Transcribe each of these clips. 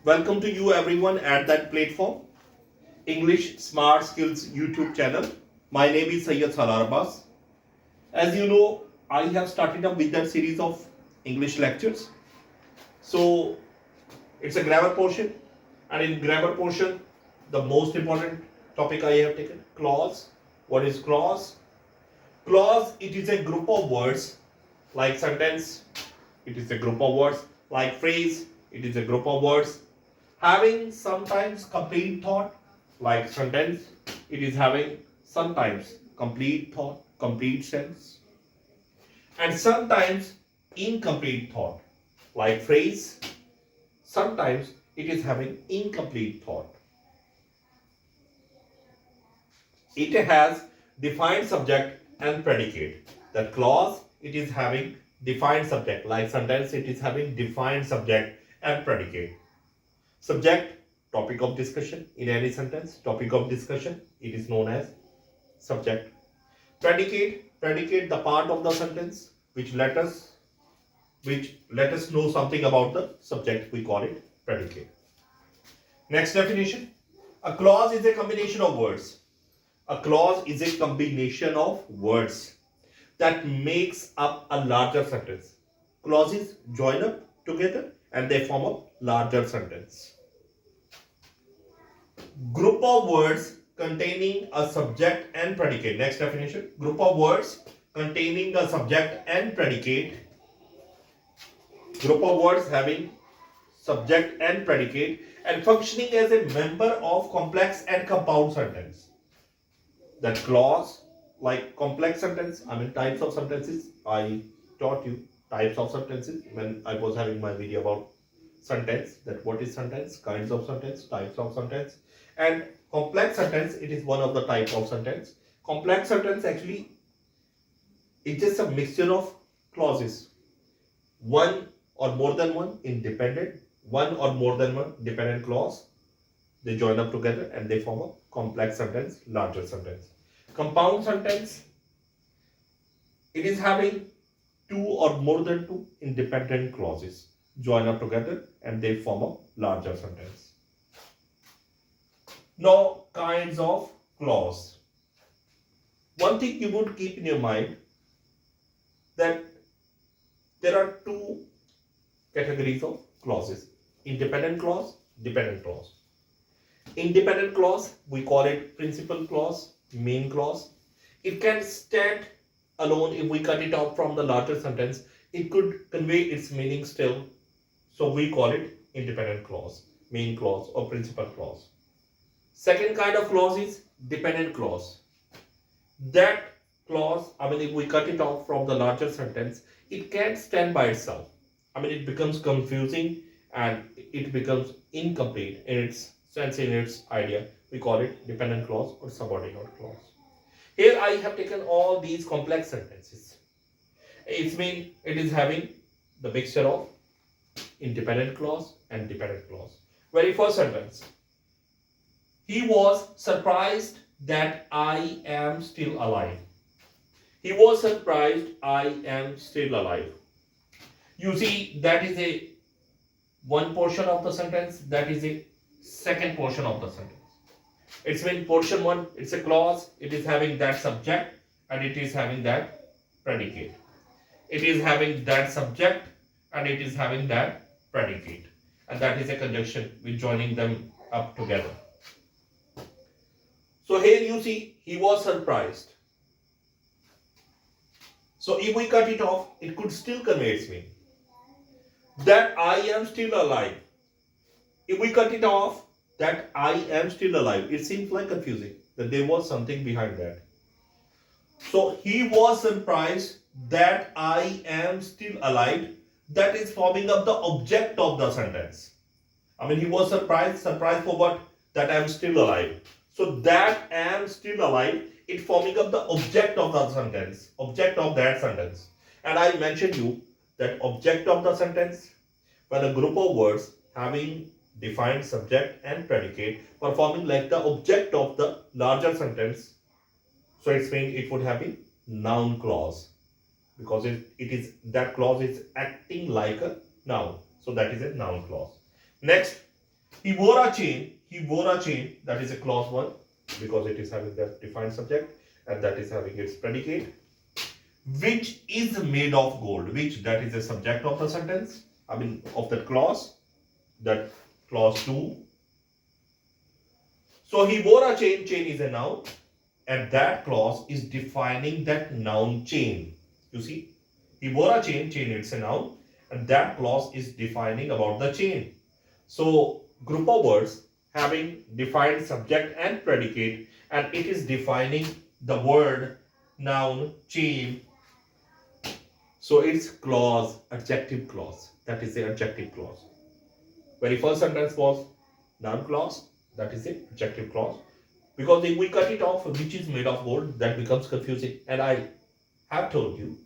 Welcome to you everyone at that platform, English Smart Skills YouTube channel. My name is Sayyid Salar Abbas. As you know, I have started up with that series of English lectures. So it's a grammar portion, and in grammar portion, the most important topic I have taken clause. What is clause? Clause, it is a group of words like sentence, it is a group of words like phrase, it is a group of words having sometimes complete thought like sentence, it is having sometimes complete thought, complete sense, and sometimes incomplete thought like phrase, sometimes it is having incomplete thought. It has defined subject and predicate. That clause, it is having defined subject like sentence, it is having defined subject and predicate. Subject, topic of discussion in any sentence, topic of discussion, it is known as subject. Predicate the part of the sentence which let us know something about the subject, we call it predicate. Next definition, a clause is a combination of words. A clause is a combination of words that makes up a larger sentence. Clauses join up together and they form a larger sentence. Group of words containing a subject and predicate. Next definition, group of words containing a subject and predicate. Group of words having subject and predicate and functioning as a member of complex and compound sentence. That clause, like complex sentence, types of sentences. I taught you types of sentences when I was having my video about sentence, that what is sentence, kinds of sentence, types of sentence. And complex sentence, it is one of the type of sentence. Complex sentence actually, it's just a mixture of clauses. One or more than one independent, one or more than one dependent clause. They join up together and they form a complex sentence, larger sentence. Compound sentence, it is having two or more than two independent clauses join up together and they form a larger sentence. Now, kinds of clause. One thing you would keep in your mind that there are two categories of clauses: independent clause, dependent clause. Independent clause, we call it principal clause, main clause. It can stand alone. If we cut it out from the larger sentence, it could convey its meaning still. So we call it independent clause, main clause or principal clause. Second kind of clause is dependent clause. That clause, if we cut it out from the larger sentence, it can't stand by itself. It becomes confusing and it becomes incomplete in its sense, in its idea. We call it dependent clause or subordinate clause. Here I have taken all these complex sentences. It is having the mixture of independent clause and dependent clause. Very first sentence. He was surprised that I am still alive. He was surprised I am still alive. You see, that is a one portion of the sentence, that is a second portion of the sentence. It's been portion one, it's a clause, it is having that subject and it is having that predicate. It is having that subject and it is having that predicate. And that is a conjunction with joining them up together. So here you see, he was surprised. So if we cut it off, it could still convey its meaning. That I am still alive. If we cut it off, that I am still alive, it seems like confusing, that there was something behind that. So he was surprised that I am still alive. That is forming up the object of the sentence. He was surprised for what? That I am still alive. So that I am still alive, it forming up the object of the sentence, object of that sentence. And I mentioned you that object of the sentence, when a group of words having defined subject and predicate performing like the object of the larger sentence, so it means it would have been noun clause, because it is that clause is acting like a noun, so that is a noun clause. Next, He wore a chain. He wore a chain. That is a clause 1 because it is having that defined subject and that is having its predicate. Which is made of gold. Which, that is the subject of the sentence. I mean of that clause. That clause 2. So he wore a chain. Chain is a noun. And that clause is defining that noun chain. You see, he wore a chain. Chain, it's a noun. And that clause is defining about the chain. So group of words having defined subject and predicate, and it is defining the word, noun, chain. So it's clause, adjective clause. That is the adjective clause. Very first sentence was noun clause. That is the adjective clause. Because if we cut it off, which is made of gold, that becomes confusing. And I have told you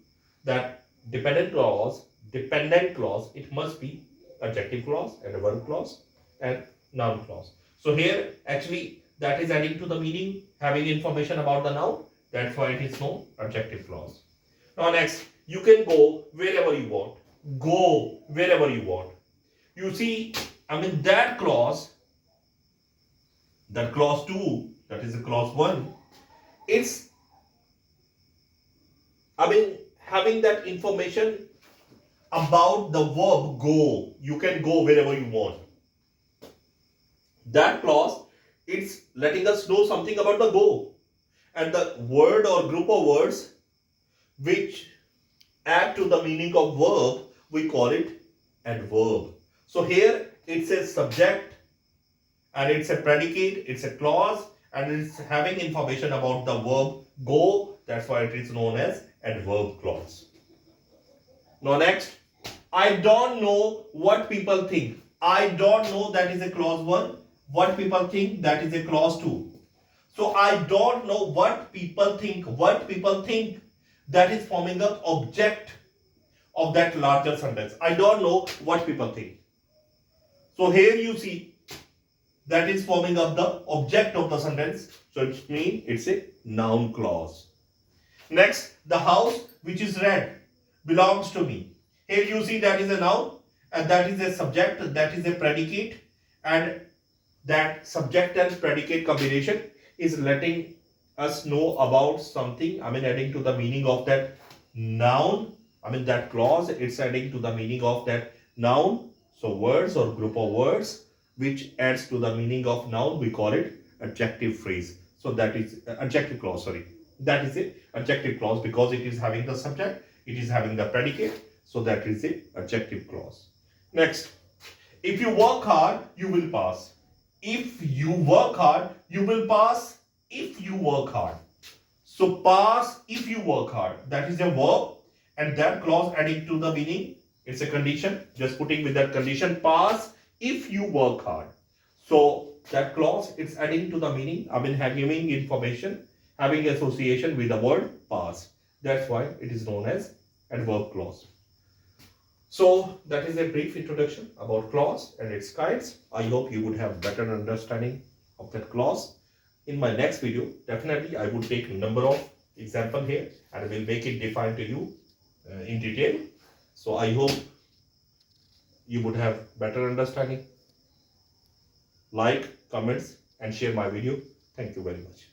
that dependent clause, it must be adjective clause and a verb clause and noun clause. So here actually that is adding to the meaning, having information about the noun. That's why it is known adjective clause. Now next, you can go wherever you want. Go wherever you want. You see, I mean that clause 2, that is the clause 1, it's, I mean, having that information about the verb go. You can go wherever you want. That clause, it's letting us know something about the go. And the word or group of words which add to the meaning of verb, we call it adverb. So here it's a subject and it's a predicate, it's a clause, and it's having information about the verb go. That's why it is known as adverb clause. Now next, I don't know what people think. I don't know, that is a clause 1. What people think, that is a clause 2. So I don't know what people think. What people think, that is forming the object of that larger sentence. I don't know what people think. So here you see that is forming up the object of the sentence. So it means it's a noun clause. Next, the house which is red belongs to me. Here you see that is a noun and that is a subject, that is a predicate, and that subject and predicate combination is letting us know about something. I mean adding to the meaning of that noun. I mean that clause, it's adding to the meaning of that noun. So words or group of words which adds to the meaning of noun, we call it adjective phrase. So that is adjective clause, sorry. That is a adjective clause because it is having the subject, it is having the predicate. So that is a adjective clause. Next, if you work hard, you will pass. If you work hard, you will pass. If you work hard. So pass if you work hard. That is a verb, and that clause adding to the meaning, it's a condition. Just putting with that condition, pass if you work hard. So that clause, it's adding to the meaning. I mean giving information, having association with the word pass. That's why it is known as adverb clause. So that is a brief introduction about clause and its kinds. I hope you would have better understanding of that clause. In my next video, definitely I would take a number of examples here and will make it defined to you in detail. So I hope you would have better understanding. Like, comments and share my video. Thank you very much.